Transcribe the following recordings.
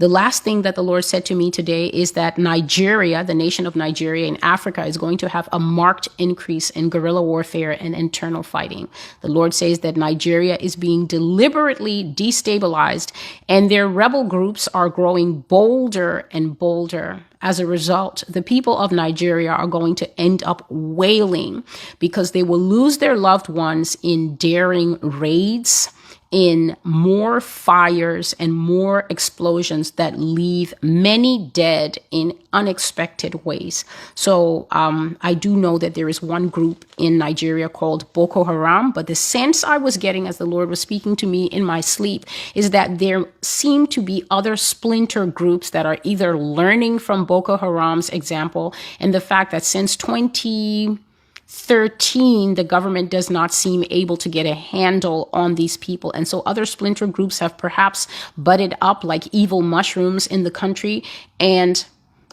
The last thing that the Lord said to me today is that Nigeria, the nation of Nigeria in Africa, is going to have a marked increase in guerrilla warfare and internal fighting. The Lord says that Nigeria is being deliberately destabilized, and their rebel groups are growing bolder and bolder. As a result, the people of Nigeria are going to end up wailing because they will lose their loved ones in daring raids, in more fires and more explosions that leave many dead in unexpected ways. So I do know that there is one group in Nigeria called Boko Haram, but the sense I was getting as the Lord was speaking to me in my sleep is that there seem to be other splinter groups that are either learning from Boko Haram's example and the fact that since 2013, the government does not seem able to get a handle on these people. And so other splinter groups have perhaps budded up like evil mushrooms in the country and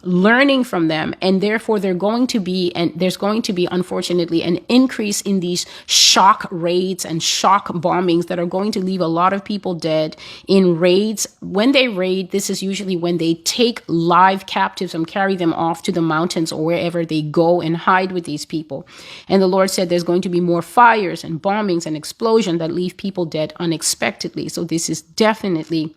learning from them. And therefore there's going to be, unfortunately, an increase in these shock raids and shock bombings that are going to leave a lot of people dead in raids. When they raid, this is usually when they take live captives and carry them off to the mountains or wherever they go and hide with these people. And the Lord said there's going to be more fires and bombings and explosions that leave people dead unexpectedly. So this is definitely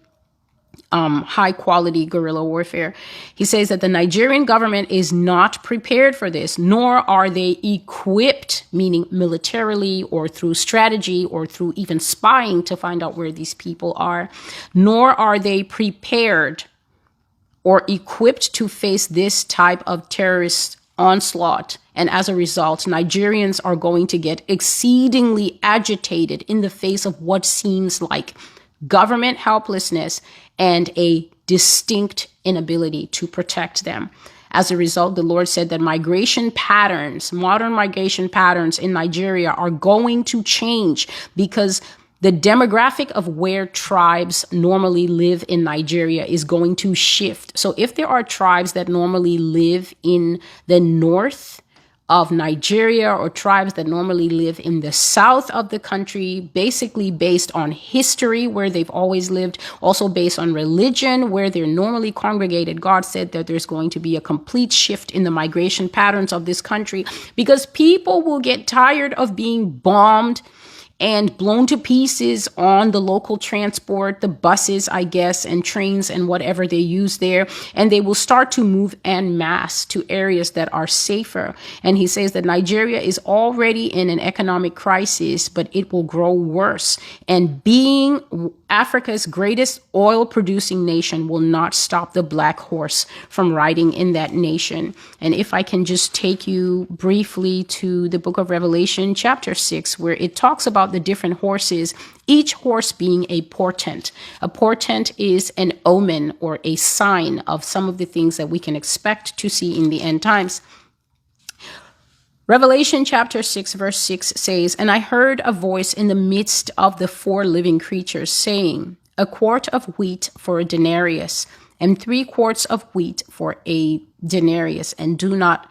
high quality guerrilla warfare. He says that the Nigerian government is not prepared for this, nor are they equipped, meaning militarily or through strategy or through even spying to find out where these people are, nor are they prepared or equipped to face this type of terrorist onslaught. And as a result, Nigerians are going to get exceedingly agitated in the face of what seems like government helplessness and a distinct inability to protect them. As a result, the Lord said that modern migration patterns in Nigeria are going to change because the demographic of where tribes normally live in Nigeria is going to shift. So if there are tribes that normally live in the north of Nigeria or tribes that normally live in the south of the country, basically based on history where they've always lived, also based on religion where they're normally congregated, God said that there's going to be a complete shift in the migration patterns of this country because people will get tired of being bombed and blown to pieces on the local transport, the buses, I guess, and trains and whatever they use there. And they will start to move en masse to areas that are safer. And he says that Nigeria is already in an economic crisis, but it will grow worse. And being Africa's greatest oil producing nation will not stop the black horse from riding in that nation. And if I can just take you briefly to the book of Revelation, chapter 6, where it talks about the different horses, each horse being a portent. A portent is an omen or a sign of some of the things that we can expect to see in the end times. Revelation chapter 6 verse 6 says, "And I heard a voice in the midst of the four living creatures saying, 1 quart of wheat for a denarius, and 3 quarts of wheat for a denarius, and do not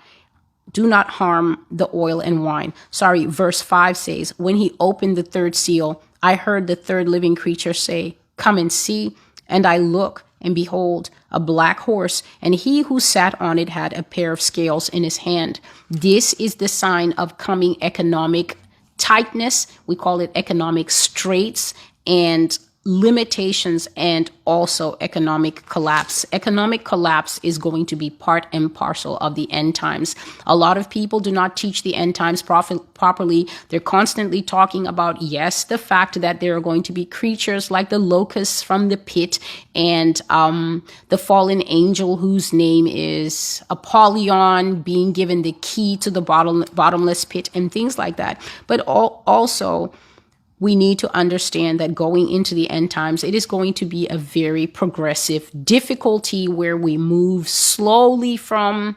harm the oil and wine." Sorry, verse 5 says, "When he opened the third seal, I heard the third living creature say, 'Come and see.' And I look, and behold, a black horse, and he who sat on it had a pair of scales in his hand." This is the sign of coming economic tightness. We call it economic straits and limitations, and also economic collapse. Economic collapse is going to be part and parcel of the end times. A lot of people do not teach the end times properly. They're constantly talking about, yes, the fact that there are going to be creatures like the locusts from the pit and the fallen angel whose name is Apollyon being given the key to the bottomless pit and things like that. But also, we need to understand that going into the end times, it is going to be a very progressive difficulty where we move slowly from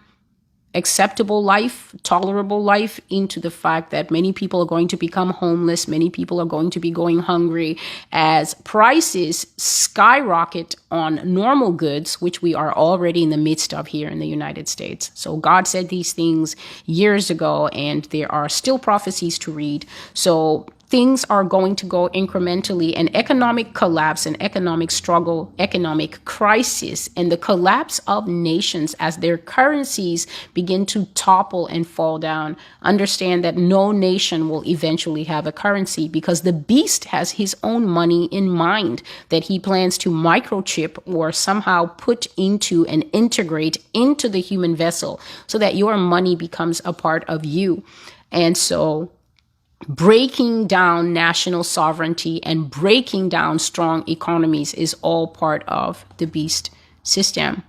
acceptable life, tolerable life, into the fact that many people are going to become homeless. Many people are going to be going hungry as prices skyrocket on normal goods, which we are already in the midst of here in the United States. So God said these things years ago, and there are still prophecies to read. So things are going to go incrementally, and economic collapse and economic struggle, economic crisis, and the collapse of nations as their currencies begin to topple and fall down. Understand that no nation will eventually have a currency, because the beast has his own money in mind that he plans to microchip or somehow put into and integrate into the human vessel so that your money becomes a part of you. And so breaking down national sovereignty and breaking down strong economies is all part of the beast system.